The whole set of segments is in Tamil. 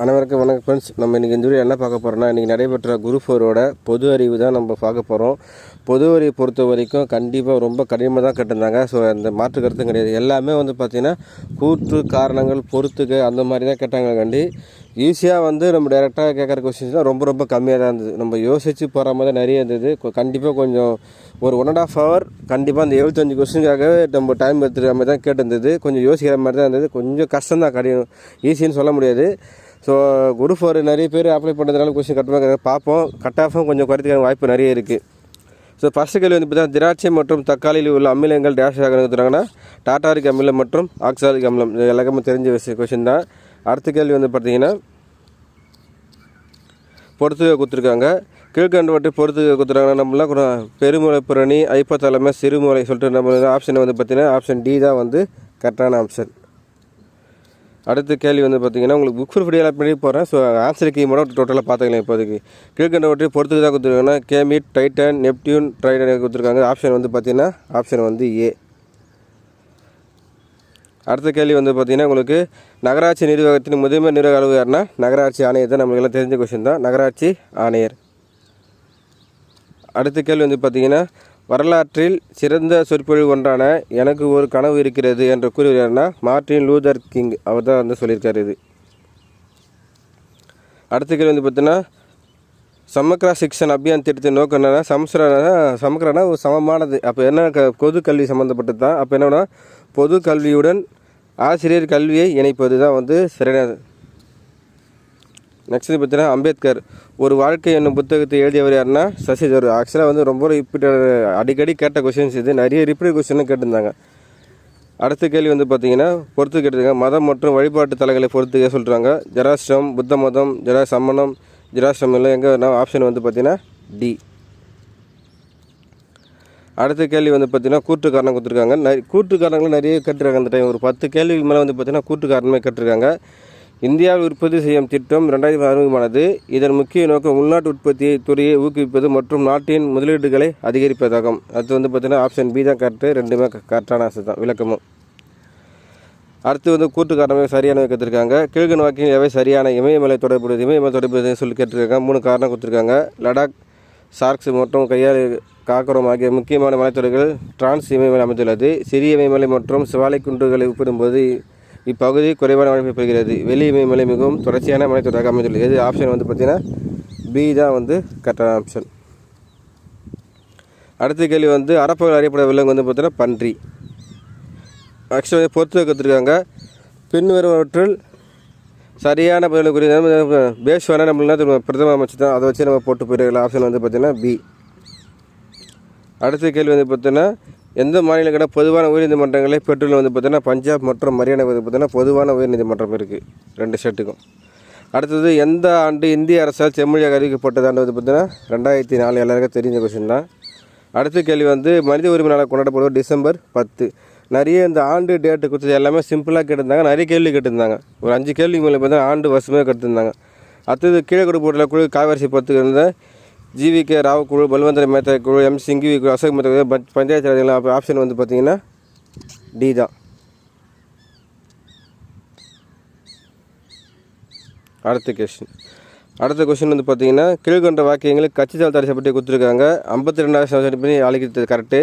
அனைவருக்கும் வணக்கம் ஃப்ரெண்ட்ஸ். நம்ம இன்றைக்கி இந்த வீடியோ என்ன பார்க்க போகிறோம்னா, இன்றைக்கி நடைபெற்ற குரூப் 4ஓட பொது அறிவு தான் நம்ம பார்க்க போகிறோம். பொது அறிவு பொறுத்த வரைக்கும் கண்டிப்பாக ரொம்ப கடினமாக தான் கேட்டிருந்தாங்க. ஸோ அந்த மாற்று கருத்தும் கிடையாது. எல்லாமே பார்த்திங்கன்னா கூற்று காரணங்கள் பொறுத்துக்க அந்த மாதிரி தான் கேட்டாங்க. கண்டி ஈஸியாக நம்ம டைரெக்டாக கேட்குற கொஸ்டின்ஸ் தான் ரொம்ப கம்மியாக தான் இருந்தது. நம்ம யோசித்து போகிற மாதிரி நிறைய இருந்தது. கண்டிப்பாக கொஞ்சம் ஒரு 1.5 hour கண்டிப்பாக அந்த 75 கொஸ்டினுக்காகவே நம்ம டைம் எடுத்துகிற மாதிரி தான் கேட்டிருந்தது. கொஞ்சம் யோசிக்கிற மாதிரி தான் இருந்தது. கொஞ்சம் கஷ்டம் தான், கடினம், ஈஸின்னு சொல்ல முடியாது. ஸோ குரூப் 4 நிறைய பேர் அப்ளை பண்ணுறதுனால கொஸ்டின் கட்டுவாங்க. பார்ப்போம், கட் ஆஃபும் கொஞ்சம் குறைத்துக்கான வாய்ப்பு நிறைய இருக்குது. ஸோ ஃபஸ்ட்டு கேள்வி பார்த்தீங்கன்னா, திராட்சை மற்றும் தக்காளியில் உள்ள அமிலங்கள் டேஷ் ஆக கொடுத்துருக்காங்கன்னா டாட்டாரிக் அமிலம் மற்றும் ஆக்சாலிக் அமிலம். இது எல்லாருமே தெரிஞ்ச கொஸ்டின் தான். அடுத்த கேள்வி பார்த்தீங்கன்னா, பொறுத்துக்க கொடுத்துருக்காங்க. கீழ்கண்டவற்றை பொறுத்துக்க கொடுத்துருக்காங்கன்னா நம்மளாம் பெருமூளை புரணி, ஐப்பத்தலைமை, சிறுமூளை சொல்லிட்டு நம்ம ஆப்ஷன் பார்த்தீங்கன்னா ஆப்ஷன் டி தான் கரெக்டான ஆப்ஷன். அடுத்த கேள்வி பார்த்தீங்கன்னா, உங்களுக்கு புக் ஃபுல் ஃப்ரீயாக பண்ணி போகிறேன். ஸோ ஆன்சர் கீ மட்டும் டோட்டலாக பார்த்துக்கலாம். இப்போதைக்கு கீழ்கண்டவற்றை பொறுத்துக்கு தான் கொடுத்துருக்காங்கன்னா கேமிட், டைட்டன், நெப்டியூன், ட்ரைடன் கொடுத்துருக்காங்க. ஆப்ஷன் பார்த்தீங்கன்னா ஆப்ஷன் ஏ. அடுத்த கேள்வி பார்த்தீங்கன்னா, உங்களுக்கு நகராட்சி நிர்வாகத்தின் முதன்மை நிர்வாக அலுவலர் யாருன்னா நகராட்சி ஆணையர் தான். நம்மளுக்கு எல்லாம் தெரிஞ்ச கொஸ்டின் தான், நகராட்சி ஆணையர். அடுத்த கேள்வி பார்த்தீங்கன்னா, வரலாற்றில் சிறந்த சொற்பொழிவு ஒன்றான எனக்கு ஒரு கனவு இருக்கிறது என்று கூறுகிறார்னா மார்ட்டின் லூதர் கிங். அவர் தான் சொல்லியிருக்காரு இது. அடுத்த கேள்வி பார்த்தீங்கன்னா, சமக்ரா சிக்ஷன் அபியான் திட்டத்தின் நோக்கம் என்னென்னா சமக்ரானா ஒரு சமமானது. அப்போ என்ன, பொது கல்வி சம்மந்தப்பட்டது தான். அப்போ என்னன்னா பொது கல்வியுடன் ஆசிரியர் கல்வியை இணைப்பது தான் சரியானது. நெக்ஸ்ட் பார்த்தீங்கன்னா, அம்பேத்கர் ஒரு வாழ்க்கை என்னும் புத்தகத்தை எழுதியவர் யாருன்னா சசி தரூர். ஆக்சுவலாக ரொம்ப ரிப்பீட் அடிக்கடி கேட்ட கொஸ்டின்ஸ் இது. நிறைய ரிப்பீட் கொஸ்டின் கேட்டிருந்தாங்க. அடுத்த கேள்வி பார்த்தீங்கன்னா, பொறுத்து கேட்டிருக்காங்க. மதம் மற்றும் வழிபாட்டு தலங்களை பொறுத்துக்க சொல்கிறாங்க. ஜெராஸ்ட்ரம், புத்த மதம், சமணம், ஜெராஸ்ட்ரம் இல்லை எங்கே ஆப்ஷன் பார்த்தீங்கன்னா டி. அடுத்த கேள்வி பார்த்தீங்கன்னா, கூற்று காரணம் கொடுத்துருக்காங்க. கூற்று காரணங்களும் நிறைய கேட்டிருக்காங்க. அந்த டைம் ஒரு 10 கேள்விக்கு மேலே பார்த்தீங்கன்னா கூற்று காரணமே கேட்டிருக்காங்க. இந்தியாவில் உற்பத்தி செய்யும் திட்டம் 2000 அறிமுகமானது. இதன் முக்கிய நோக்கம் உள்நாட்டு உற்பத்தி துறையை ஊக்குவிப்பது மற்றும் நாட்டின் முதலீடுகளை அதிகரிப்பதாகும். அது பார்த்தீங்கன்னா ஆப்ஷன் பி தான் கரெக்டு. ரெண்டுமே கரெக்டான ஆன்சர் தான், விளக்கமும். அடுத்து கூட்டு காரணமே சரியான கேட்டிருக்காங்க. கீழ்கண் வாக்கில் எவை சரியான இமயமலை தொடர்புடையது? இமயமலை தொடர்புடையது சொல்லி கேட்டிருக்காங்க. 3 காரணம் கொடுத்துருக்காங்க. லடாக், சார்க்ஸ் மற்றும் கையால் காக்கரோம் ஆகிய முக்கியமான மலைத்தொடர்கள் டிரான்ஸ் இமயமலை அமைந்துள்ளது. சிறிய இமயமலை மற்றும் சிவாலை குன்றுகளை ஒப்பிடும்போது இப்பகுதி குறைவான மழை பெறுகிறது. வெளி இமயமலை மிகவும் தொடர்ச்சியான மலைத்தொடராக அமைந்துள்ளது. இது ஆப்ஷன் பார்த்தீங்கன்னா பி தான் கரெக்டான ஆப்ஷன். அடுத்த கேள்வி அரப்பகல் அறியப்பட விலங்கு பார்த்தீங்கன்னா பன்றி. ஆக்சுவலாக பொறுத்து கற்றுருக்காங்க. பின்வருவற்றில் சரியான பதில் குறித்த பேஷ்வான நம்மளா பிரதம அமைச்சர் தான். அதை வச்சு நம்ம போட்டு போயிருக்கலாம். ஆப்ஷன் பார்த்தீங்கன்னா பி. அடுத்த கேள்வி பார்த்தீங்கன்னா, எந்த மாநிலங்கள பொதுவான உயர்நீதிமன்றங்களை பெற்றுள்ள பார்த்தீங்கன்னா பஞ்சாப் மற்றும் ஹரியானா பார்த்தீங்கன்னா பொதுவான உயர்நீதிமன்றம் இருக்குது 2 ஸ்டேட்டுக்கும். அடுத்தது எந்த ஆண்டு இந்திய அரசால் செம்மொழியாக அறிவிக்கப்பட்டது ஆண்டு பார்த்தீங்கன்னா 2004. எல்லாருக்கும் தெரிஞ்ச கொஸ்டின் தான். அடுத்த கேள்வி மனித உரிமை நாளாக கொண்டாடப்படுவது டிசம்பர் 10. நிறைய இந்த ஆண்டு டேட்டு கொடுத்தது எல்லாமே சிம்பிளாக கேட்டிருந்தாங்க. நிறைய கேள்வி கேட்டிருந்தாங்க. ஒரு 5 கேள்விக்கு மேலே பார்த்தீங்கன்னா ஆண்டு வருஷமே கேட்டிருந்தாங்க. அடுத்தது கீழே கொடுப்போட்டில் குழு காவரிசை 10 இருந்த ஜிவிகே ராவ் குழு, பல்வந்தர மேத்தா குழு, எம் சிங்கிவி குழு, அசோக் மேத்தா பஞ்சாயத்து ராஜ்கள். ஆப்ஷன் பார்த்தீங்கன்னா டி தான். அடுத்த கொஸ்டின் பார்த்தீங்கன்னா, கீழ்கொண்ட வாக்கியங்களுக்கு கட்சித்தாள் தரிசை பற்றி கொடுத்துருக்காங்க. 52வது படி அழைக்கிறது கரெக்டு.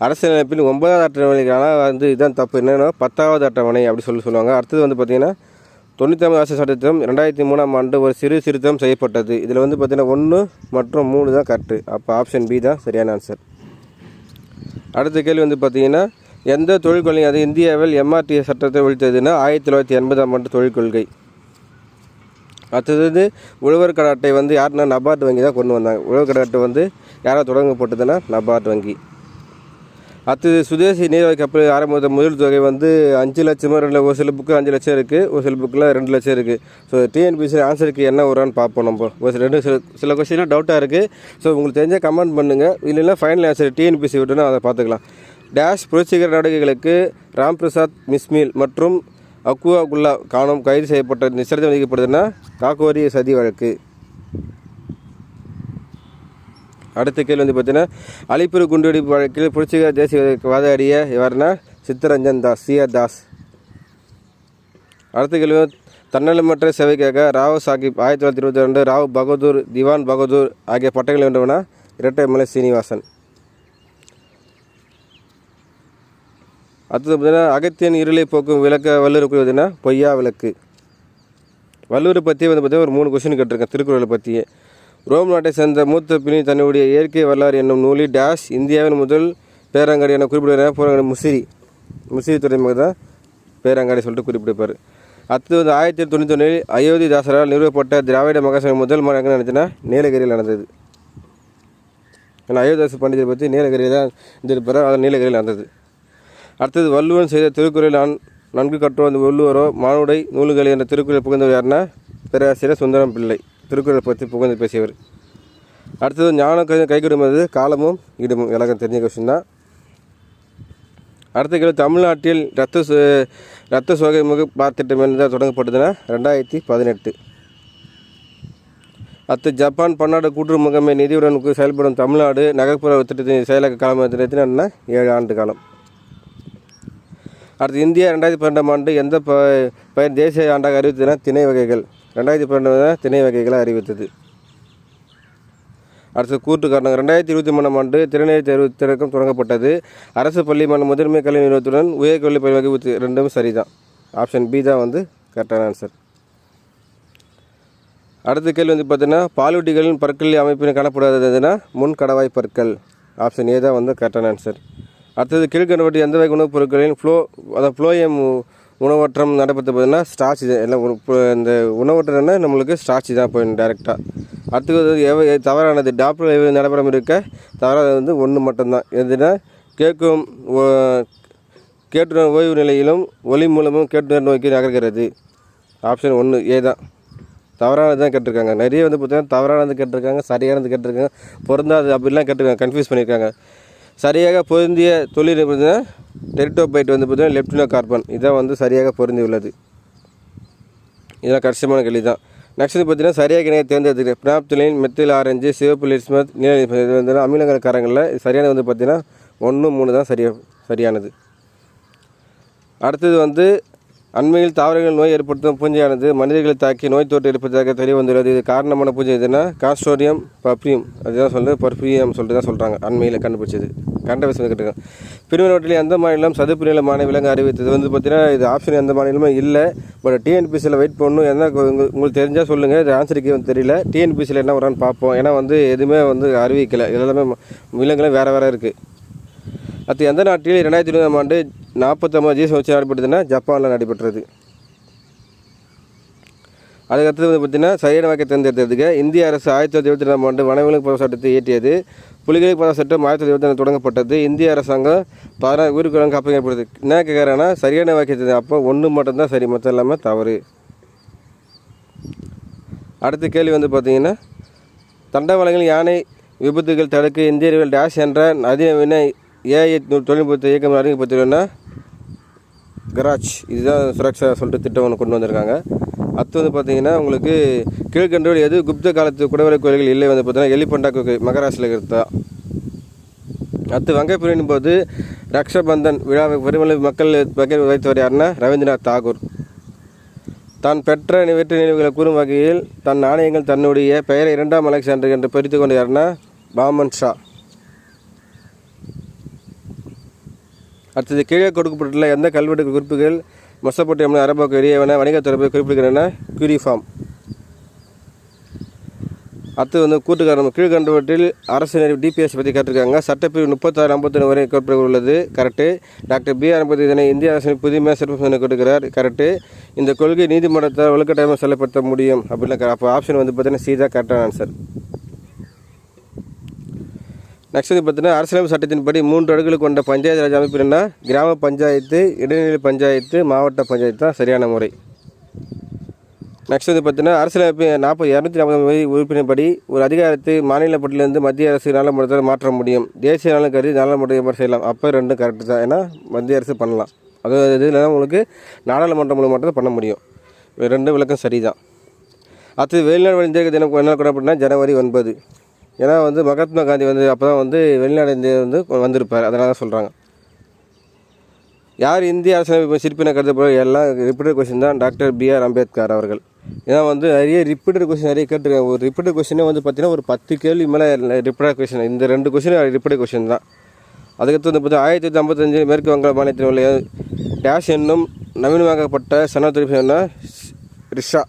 அரசியலமைப்பில் 9வது அட்டவணைக்கான இதுதான் தப்பு. என்னென்னா 10வது அட்டவணை அப்படி சொல்லுவாங்க. அடுத்தது பார்த்தீங்கன்னா 99 அரசு சட்டத்திட்டம் 2003ஆம் ஆண்டு ஒரு சிறு திருத்தம் செய்யப்பட்டது. இதில் பார்த்தீங்கன்னா 1 மற்றும் 3 தான் கரெக்டு. அப்போ ஆப்ஷன் பி தான் சரியான ஆன்சர். அடுத்த கேள்வி பார்த்தீங்கன்னா, எந்த தொழில் கொள்கை இந்தியாவில் எம்ஆர்டி சட்டத்தை ஒழித்ததுன்னா 1980ஆம் ஆண்டு தொழில் கொள்கை. அடுத்தது உழவர் கடன் அட்டை யாருன்னா நபார்டு வங்கி தான் கொண்டு வந்தாங்க. உழவர் கடன் அட்டை யாராவது தொடங்கப்பட்டதுன்னா நபார்டு வங்கி. அடுத்தது சுதேசி நீர்வாய் கப்பல் ஆரம்பித்த முதல் தொகை 5 லட்சமோ 2 ஒரு சில புக்கு 5 லட்சம் இருக்குது, ஒரு சில புக்கில் 2 லட்சம் இருக்குது. ஸோ டிஎன்பிசி ஆன்சருக்கு என்ன வரும்னு பார்ப்போம். நம்ம ஒரு சில கொஸ்டின்லாம் டவுட்டாக இருக்குது. ஸோ உங்களுக்கு தெரிஞ்சால் கமெண்ட் பண்ணுங்கள். இல்லைன்னா ஃபைனல் ஆன்சர் டிஎன்பிசி விட்டுனா அதை பார்த்துக்கலாம். டேஷ் புரட்சிகர நடவடிக்கைகளுக்கு ராம்பிரசாத் மிஸ்மில் மற்றும் அக்குவா குல்லா காணும் கைது செய்யப்பட்ட நிச்சயம் விதிக்கப்படுதுன்னா காக்கோரி சதி வழக்கு. அடுத்த கேள்வி பார்த்தீங்கன்னா, அலிப்பூர் குண்டுவெடிப்பு வழக்கில் புரட்சிகர தேசியவாதிய யாருன்னா சித்தரஞ்சன் தாஸ், சிஆர் தாஸ். அடுத்த கேள்வி, தன்னலமற்ற சேவைக்காக ராவ் சாஹிப் 1922, ராவ் பகதூர், திவான் பகதூர் ஆகிய பட்டங்களை வென்றவனா இரட்டைமலை சீனிவாசன். அடுத்தது பார்த்தீங்கன்னா அகத்தியன் இருளை போக்கும் விளக்க வள்ளுவர் கூறுவதுன்னா பொய்யா விளக்கு. வள்ளுவரை பற்றி வந்து பார்த்தீங்கன்னா ஒரு 3 கொஸ்டின் கேட்டிருக்கேன் திருக்குறளை பற்றியே. ரோம் நாட்டை சேர்ந்த மூத்த பின்னி தன்னுடைய இயற்கை வரலாறு என்னும் நூலில் டேஷ் இந்தியாவின் முதல் பேரங்காடி என குறிப்பிடுவார். போராங்க முசிறி துறைமுக தான் பேரங்காடி சொல்லிட்டு குறிப்பிட்டிருப்பார். அடுத்து வந்து 1991 அயோத்தி தாசரால் நிறுவப்பட்ட திராவிட மகாசபை முதல் மாநாடு எங்கே நடந்துச்சுன்னா நீலகிரியில் நடந்தது. ஏன்னா அயோத்திதாச பண்டிதரை பற்றி நீலகிரியில் தான் இருந்திருப்பார், அது நீலகிரியில் நடந்தது. அடுத்தது வள்ளுவன் செய்த திருக்குறள் நன்கு கற்றோ அந்த வள்ளுவரோ மானுடை நூல்கள் என்ற திருக்குறள் புகழ்ந்தவர் யாருன்னா பேராசிரியர் சுந்தரம் பிள்ளை, திருக்குறளை பற்றி புகழ்ந்து பேசியவர். அடுத்தது ஞானம் கைகூடுவது காலமும் இடமும் எல்லாருக்கும் தெரிஞ்ச கொஸ்டின் தான். அடுத்த கேள்வி தமிழ்நாட்டில் இரத்த சோகை முக பார்த்திட்டம் என்று தொடங்கப்பட்டதுன்னா 2018. அடுத்து ஜப்பான் பன்னாடு கூட்டுறவு முகமை நிதியுடன் செயல்படும் தமிழ்நாடு நகர்ப்புற திட்டத்தின் செயலக காலம் என்ன 7 ஆண்டு காலம். அடுத்து இந்தியா 2012ஆம் ஆண்டு எந்த பயிர் தேசிய ஆண்டாக அறிவித்ததுன்னா திணை வகைகள். 2012 திணை வகைகளை அறிவித்தது. அடுத்து கூட்டு காரணம் 2023ஆம் ஆண்டு திறனை தேர்வு திறக்கம் தொடங்கப்பட்டது. அரசு பள்ளி மற்றும் முதன்மை கல்வி நிறுவனத்துடன் உயர்கல்வி பயிர் வகை ரெண்டும் சரிதான். ஆப்ஷன் பி தான் வந்து கரெக்டான ஆன்சர். அடுத்த கேள்வி வந்து பார்த்தீங்கன்னா பாலூட்டிகளின் பற்கள் அமைப்பில் காணப்படாததுன்னா முன் கடவாய் பற்கள். ஆப்ஷன் ஏ தான் வந்து கரெக்டான ஆன்சர். அடுத்தது கீழ்கண்டபடி எந்த வகை உணவுப் பொருட்களின் ஃப்ளோயம் உணவற்றம் நடைபெற்றதுன்னா ஸ்டார்ச். இது எல்லாம் இந்த உணவற்றம்னா நம்மளுக்கு ஸ்டார்ச் தான் போயிடும் டைரெக்டாக. அடுத்தது தவறானது டாக்டர் நடைபெறாமல் இருக்க தவறானது வந்து 1 மட்டும்தான். எதுனா கேட்டுணர் ஓய்வு நிலையிலும் ஒளி மூலமும் கேட்டுணர் நோக்கி நகர்கிறது. ஆப்ஷன் 1 ஏ தான். தவறானது தான் கேட்டிருக்காங்க. நிறைய வந்து பார்த்தீங்கன்னா தவறானது கேட்டிருக்காங்க, சரியானது கேட்டிருக்காங்க, பொருந்தாது அப்படிலாம் கேட்டிருக்காங்க, கன்ஃபியூஸ் பண்ணியிருக்காங்க. சரியாக பொருந்திய தொழில் பார்த்தீங்கன்னா டெரிட்டோபைட் வந்து பார்த்தீங்கன்னா லெப்டினோ கார்பன் இதான் வந்து சரியாக பொருந்தி உள்ளது. இதெல்லாம் கஷ்டமான கேள்வி தான். நெக்ஸ்ட் பார்த்தீங்கன்னா சரியாக இணையை தேர்ந்தெடுத்துக்கிறேன். பினாப்துலைன், மெத்தில் ஆரஞ்சு, சிவப்பு லிஸ்மத், நீல இது வந்து அமிலங்கள் காரங்களில் சரியானது வந்து பார்த்தீங்கன்னா 1, 3 தான் சரியானது. அடுத்தது வந்து அண்மையில் தாவரங்கள் நோய் ஏற்படுத்தும் பூஞ்சையானது மனிதர்களை தாக்கி நோய் தொற்று ஏற்படுத்ததாக தெரிய வந்துள்ளது. இது காரணமான பூஞ்சை எதுனா காஸ்டோரியம் பர்ஃபியூம் அதுதான் பர்ஃபியூம் சொல்லிட்டு தான் சொல்கிறாங்க. அண்மையில் கண்டுபிடிச்சது கண்டபிடிச்சு கேட்டிருக்காங்க. பிரிவினவற்றில் எந்த மாநிலம் சதுப்பு நில மாநில விலங்கு அறிவித்தது வந்து பார்த்தீங்கன்னா இது ஆப்ஷன் எந்த மாநிலமும் இல்லை. பட் டிஎன்பிசியில் வெயிட் பண்ணணும். என்ன உங்களுக்கு தெரிஞ்சால் சொல்லுங்கள். இது ஆன்சருக்கு வந்து தெரியல. டிஎன்பிசியில் என்ன வரான்னு பார்ப்போம். ஏன்னா வந்து எதுவுமே வந்து அறிவிக்கலை. எல்லாமே விலங்குகளும் வேறு இருக்குது. அது எந்த நாட்டில் 2020ஆம் ஆண்டு 49 ஜிஎஸ் வச்சு நடைபெற்றதுன்னா ஜப்பானில் நடைபெற்றது. அதுக்கடுத்தது வந்து பார்த்திங்கன்னா சரியான வாக்கை தேர்ந்தெடுத்ததுக்கு இந்திய அரசு 1922ஆம் ஆண்டு வனவிலங்கு பாதுகாப்பு சட்டத்தை இயற்றியது. புலிகளை பாதுகாப்பு சட்டம் 1922 தொடங்கப்பட்டது. இந்திய அரசாங்கம் 16 உயிர்குலங்க காப்பீடு ஏற்படுது. என்ன கேட்குறாங்கன்னா சரியான வாக்கை தேர்ந்தது. அப்போ 1 மட்டும்தான் சரி, மொத்தம் எல்லாமே தவறு. அடுத்த கேள்வி வந்து பார்த்திங்கன்னா தண்டவாளங்கள் யானை விபத்துகள் தடுக்க இந்திய டேஷ் என்ற அதிநவீன ஏஐ தொழில்நுட்பத்தை இயக்கம் அறிமுகப்படுத்தினா கராஜ். இதுதான் சுரக்ஷா சொல்லிட்டு திட்டம் ஒன்று கொண்டு வந்திருக்காங்க. அடுத்து வந்து பார்த்திங்கன்னா உங்களுக்கு கீழ்கண்டோடு எது குப்த காலத்து குடவரை கோயில்கள் இல்லை வந்து பார்த்தீங்கன்னா எலிபண்டா மகாராஷ்டிரில் இருக்கிறதா. அடுத்து வங்கைப்புரியின் போது ரக்ஷபந்தன் விழாவை பெருமளவு மக்கள் பகிர்வு வைத்தவர் யாருன்னா ரவீந்திரநாத் தாகூர். தான் பெற்ற வெற்றி நினைவுகளை கூறும் வகையில் தன் நாணயங்கள் தன்னுடைய பெயரை 2ஆம் அலெக்சாண்டர் என்று பிரித்து கொண்டு யாருன்னா பாமன் ஷா. அடுத்தது கீழே கொடுக்கப்பட்டுள்ள எந்த கல்வெட்டு குறிப்புகள் மெசொப்பொட்டேமியா அரபாவுக்கு இடையேயான வணிக தொடர்பை குறிப்பிடுகிறேன்னா கியூரிஃபார்ம். அடுத்து வந்து கூட்டுக்காரணம் கீழ்கண்டவற்றில் அரசு நிறைவு டிபிஎஸ் பற்றி கேட்டிருக்காங்க. சட்டப்பிரிவு 36-51 வரை கோட்பை உள்ளது. Correct. Doctor B R Ambedkar இதனை இந்திய அரசின் புதுமையாக சிறப்பு கொடுக்கிறார். கரெக்டு. இந்த கொள்கை நீதிமன்றத்தால் வலுக்கட்டாயமாக செயல்படுத்த முடியும் அப்படின்னா அப்போ ஆப்ஷன் வந்து பார்த்தீங்கன்னா சி தான் கரெக்டான ஆன்சர். நெக்ஸ்ட் வந்து பார்த்தீங்கன்னா அரசியலமைப்பு சட்டத்தின்படி 3 அடுக்குகள் கொண்ட பஞ்சாயத்து ராஜ் அமைப்பு என்னன்னா கிராம பஞ்சாயத்து, இடைநிலை பஞ்சாயத்து, மாவட்ட பஞ்சாயத்து தான் சரியான முறை. நெக்ஸ்ட் வந்து பார்த்தீங்கன்னா அரசியலமைப்பு 240 உறுப்பினர்படி ஒரு அதிகாரத்தை மாநில பட்டியலிருந்து மத்திய அரசு நாடாளுமன்றத்தில் மாற்ற முடியும். தேசிய நலன் கருதி நாடாளுமன்றம் செய்யலாம். அப்போ 2 கரெக்டு தான். ஏன்னா மத்திய அரசு பண்ணலாம். அதாவது இதில் தான் உங்களுக்கு நாடாளுமன்றம் மூலம் மட்டும் பண்ண முடியும். 2 விளக்கம் சரி தான். அடுத்தது வெளிநாடு வழிந்தேக தினம் என்ன கொண்டாடப்பட்டனா ஜனவரி 9. ஏன்னா வந்து மகாத்மா காந்தி வந்து அப்போ தான் வந்து வெளிநாடு இந்தியா வந்து வந்திருப்பார், அதனால தான் சொல்கிறாங்க. யார் இந்திய அரசியலமைப்பு சிற்பின கருதப்படுற எல்லாம் ரிப்பீட்டட் கொஸ்டின் தான் டாக்டர் பிஆர் அம்பேத்கர் அவர்கள். ஏன்னா வந்து நிறைய ரிப்பீட்டட் கொஸ்டின் நிறைய கேட்டிருக்காங்க. ஒரு ரிப்பீட்டட் கொஸ்டினே வந்து பார்த்தீங்கன்னா ஒரு 10 கேள்வி மேலே ரிப்பீட்டட் கொஸ்டின். இந்த 2 கொஸ்டின் ரிப்பீட்டட் கொஸ்டின் தான். அதுக்கடுத்து வந்து பார்த்தீங்கன்னா 1955 மேற்கு வங்க மாநிலத்தில் உள்ள டேஷ் என்னும் நவீனமாக்கப்பட்ட சனத்தொழில் என்ன ரிஷ்ரா.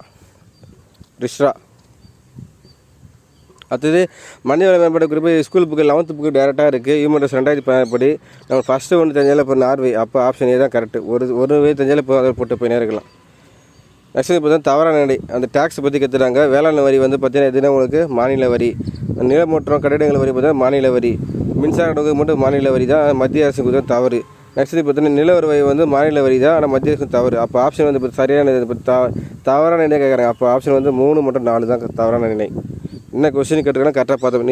அடுத்தது மனிதவள மேம்பாட்டு குறிப்பு ஸ்கூல் புக்கு 11th புக்கு டேரெக்டாக இருக்குது. ஹியூமன் ரைட்ஸ் 2000 படி நம்ம ஃபஸ்ட்டு ஒன்று தெரிஞ்சாலும் இப்போ நார்வே, அப்போ ஆப்ஷன் ஏ தான் கரெக்டு. ஒரு வே தெரிஞ்சாலும் இப்போ அதை போட்டு போய் இருக்கலாம். நெக்ஸ்ட் இப்போ தான் தவறான நடை அந்த டேக்ஸ் பற்றி கற்றுறாங்க. வேளாண் வரி வந்து பார்த்தீங்கன்னா எதுனா உங்களுக்கு மாநில வரி, நிலமற்றம் கட்டிடங்கள் வரி பார்த்தீங்கன்னா மாநில வரி, மின்சார கட்டணத்துக்கு மட்டும் மாநில வரி தான், மத்திய அரசுக்கு தான் தவறு. நெக்ஸ்ட் பார்த்தீங்கன்னா நில வருவாய் வந்து மாநில வரி தான், ஆனால் மத்திய அரசு தவறு. அப்போ ஆப்ஷன் வந்து இப்போ சரியான தவறான நிலை கேட்குறாங்க. அப்போ ஆப்ஷன் வந்து 3 மற்றும் 4 தான் தவறான நிலை. என்ன கொஸ்டின் கேட்டுக்கலாம் கரெக்டாக பார்த்தோம்.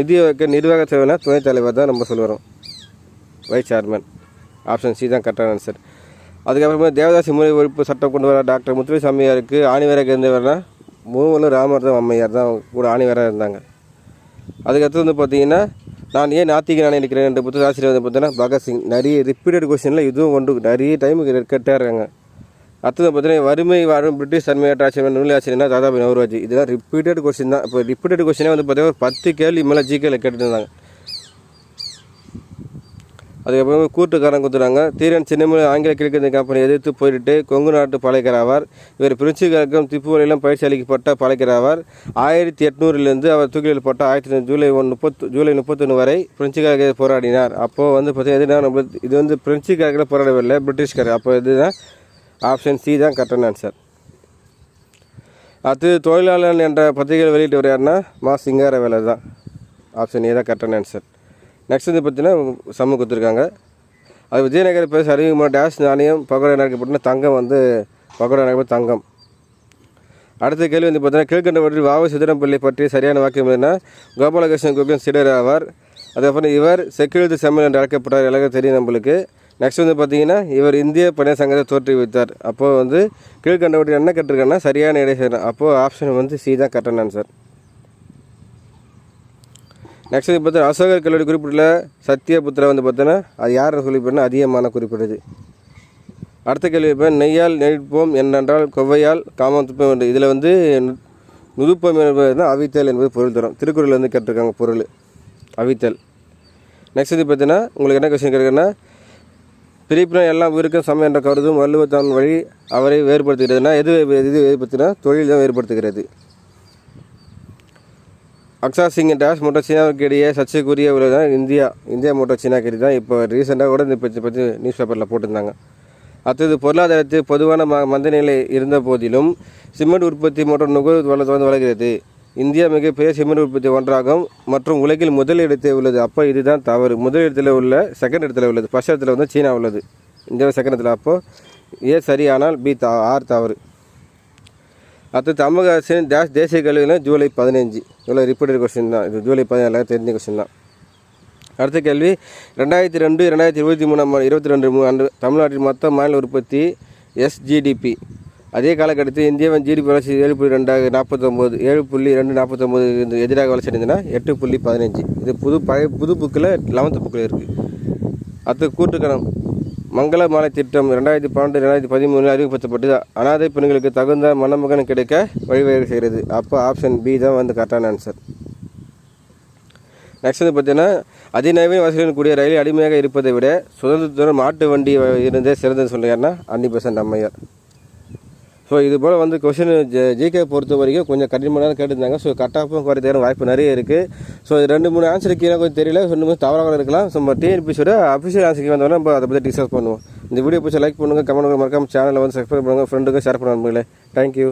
நிர்வாக சேவைனா துணைத் தலைவர் தான் நம்ம சொல்லுவோம், வைஸ் சேர்மன். ஆப்ஷன் சி தான் கரெக்டான ஆன்சர். அதுக்கப்புறமா தேவதாசி முறை ஒழிப்பு சட்டம் கொண்டு வர டாக்டர் முத்துவேல் ஆணிவராக இருந்தவர்னா மூவலூர் ராமர்தம் அம்மையார் தான் கூட ஆணிவராக இருந்தாங்க. அதுக்கடுத்து வந்து பார்த்தீங்கன்னா நான் ஏன் நாத்திகனாக இருக்கிறேன் என்ற புத்தக ஆசிரியர் வந்து பார்த்தீங்கன்னா பகத்சிங். நிறைய ரிப்பீட்டட் கொஸ்டினில் இதுவும் கொண்டு நிறைய டைமுக்கு கேட்டே இருக்காங்க. அடுத்தது பார்த்தீங்கன்னா வறுமை வாழும் பிரிட்டிஷ் தன்மையற்ற ஆட்சியர் நூல் ஆசிரியர்னா தாதாபாய் நவ்ரோஜி. இதெல்லாம் ரிப்பீட்டட் கொஸ்டின் தான். இப்போ ரிப்பீட்டட் கொஸ்டினே வந்து பார்த்தீங்கன்னா ஒரு 10 கேள்வி மேலே ஜிகேல கேட்டுருந்தாங்க. அதுக்கப்புறமா கூட்டுக்காரன் கொடுத்துறாங்க. தீரன் சின்னமலை ஆங்கில கிழக்கிழக்கு கம்பெனி எதிர்த்து போயிட்டு கொங்கு நாட்டு பாளையக்காரர் ஆவார். இவர் பிரெஞ்சுக்காரருக்கும் திப்புவரையிலும் பயிற்சி அளிக்கப்பட்ட பாளையக்காரர் ஆவார். 1800 அவர் தூக்கில் போட்ட 1930 ஜூலை 31 வரை பிரெஞ்சுக்காரர்கள் போராடினார். அப்போது வந்து பார்த்தீங்கன்னா எதுனா இது வந்து பிரெஞ்சுக்காரர்களை போராடவில்லை, பிரிட்டிஷ்காரர். அப்போ இதுதான் ஆப்ஷன் சி தான் கரெக்டான ஆன்சர். அடுத்து தொழிலாளன் என்ற பத்திரிகைகள் வெளியிட்டு யாருன்னா மா சிங்காரவேலு தான். ஆப்ஷன் ஏ தான் கரெக்டான ஆன்சர். நெக்ஸ்ட் வந்து பார்த்தீங்கன்னா சமூக கொடுத்துருக்காங்க. அது விஜயநகர பேச அறிமுகமான டேஷ் நாணயம் பகோடா நகைப்பட்ட தங்கம் வந்து பகோடா நகைப்பட்ட தங்கம். அடுத்த கேள்வி வந்து பார்த்தீங்கன்னா கீழ்கண்டவற்றில் வாவு சிதம்பரம்பிள்ளை பற்றி சரியான வாக்கியம் என்னன்னா கோபாலகிருஷ்ணன் கோபியன் சிடர் ஆவார். அதுக்கப்புறம் இவர் செக்கிழுத்து செம்மல் என்று அழைக்கப்பட்டார், எல்லாருக்கும் தெரியும் நம்மளுக்கு. நெக்ஸ்ட் வந்து பார்த்தீங்கன்னா இவர் இந்திய பணியாளர் சங்கத்தை தோற்றுவித்தார். அப்போது வந்து கீழ்கண்டவற்றில் என்ன கேட்டிருக்காங்கன்னா சரியான இடை செய்யணும். அப்போது ஆப்ஷன் வந்து சி தான் கரெக்டான ஆன்சர். நெக்ஸ்ட் வந்து பார்த்தீங்கன்னா அசோகர் கல்லூரி குறிப்பிட்டுள்ள சத்யபுத்திரா வந்து பார்த்தோன்னா அது யார் குறிப்பிட்டா அதிகமான குறிப்பிடுது. அடுத்த கேள்வி இப்போ நெய்யால் நெய்ப்போம் என்னென்றால் கொவ்வையால் காமத்துப்போம் என்று. இதில் வந்து நுதுப்பம் என்பது அவித்தல் என்பது பொருள் தரும். திருக்குறள் வந்து கேட்டிருக்காங்க பொருள் அவித்தல். நெக்ஸ்ட் வந்து பார்த்தீங்கன்னா உங்களுக்கு என்ன கொஸ்டின் கேட்குறேன்னா பிரிப்பினா எல்லாம் உயிருக்கும் சமம் என்ற கருதும் வள்ளுவத்தான் வழி அவரை வேறுபடுத்துகிறதுனா எது வேறுபடுத்தினா தொழில் தான் வேறுபடுத்துகிறது. அக்ஷா சிங் டேஷ் மற்றும் சீனாவுக்கு இடையே சர்ச்சைக்குரிய உள்ளதான் இந்தியா மற்றும் சீனாக்கு இடையே தான் இப்போ ரீசெண்டாக கூட இந்த பற்றி நியூஸ் பேப்பரில் போட்டிருந்தாங்க. அடுத்தது பொருளாதாரத்தில் பொதுவான மந்தநிலை இருந்த போதிலும் சிமெண்ட் உற்பத்தி மற்றும் நுகர்வு வளர்கிறது. இந்தியா மிகப்பெரிய சிமெண்ட் உற்பத்தி ஒன்றாகும் மற்றும் உலகில் முதல் இடத்தில் உள்ளது. அப்போ இதுதான் தவறு. முதல் இடத்துல உள்ள செகண்ட் இடத்துல உள்ளது. ஃபர்ஸ்ட் இடத்துல வந்து சீனா உள்ளது, இந்தியா செகண்ட் இடத்துல. அப்போது ஏ சரி, ஆனால் பி ஆர் தவறு. அடுத்து தமிழக அரசின் டேஷ் தேசிய கல்வியில் ஜூலை 15 இவ்வளோ ரிப்பீட்டட் கொஸ்டின் தான். இது ஜூலை 17 தெரிஞ்ச கொஸ்டின் தான். அடுத்த கேள்வி 2002-2023 ஆண்டு தமிழ்நாட்டின் மொத்த மாநில உற்பத்தி SGDP. அதே காலகட்டத்தில் இந்தியாவின் ஜிடிபி வளர்ச்சி 7.249 எதிராக வளர்ச்சி அடைந்ததுன்னா 8.15. இது புது புக்கில் 11th புக்கில் இருக்குது. அடுத்து கூட்டுக்கணம் மங்கள மாலை திட்டம் 2012-2013 அறிமுகப்படுத்தப்பட்டு அனாதை பெண்களுக்கு தகுந்த மணமகன் கிடைக்க வழிவகை செய்கிறது. அப்போ ஆப்ஷன் பி தான் வந்து கரெக்டான ஆன்சர். நெக்ஸ்ட் வந்து பார்த்தீங்கன்னா அதிநவீன வசதியுடன் கூடிய ரயில் அடிமையாக இருப்பதை விட சுதந்திரத்துடன் மாட்டு வண்டி இருந்தே சிறந்தது சொல்லுறாருன்னா 100% அம்மையார். ஸோ இது போல் வந்து கொஷின் ஜிகே பொறுத்த வரைக்கும் கொஞ்சம் கடினமான கேட்டிருந்தாங்க. ஸோ கட்டாப்பும் குறைத்தேற வாய்ப்பு நிறைய இருக்குது. ஸோ இது 2-3 ஆன்சர் கீழே கொஞ்சம் தெரியல, இன்னும் தவறாக இருக்கலாம். ஸோ நம்ம டிஎன்பிசியோட அஃபிஷியல் ஆன்சருக்கு வந்தோன்னா நம்ம அதை பற்றி டிஸ்கஸ் பண்ணுவோம். இந்த வீடியோ பிடிச்ச லைக் பண்ணுங்கள், கமெண்ட் பண்ணுங்கள், மறக்காம சேனலை வந்து சப்ஸ்கிரைப் பண்ணுங்கள், ஃப்ரெண்டுக்கு ஷேர் பண்ணுவாங்க. தேங்க்யூ.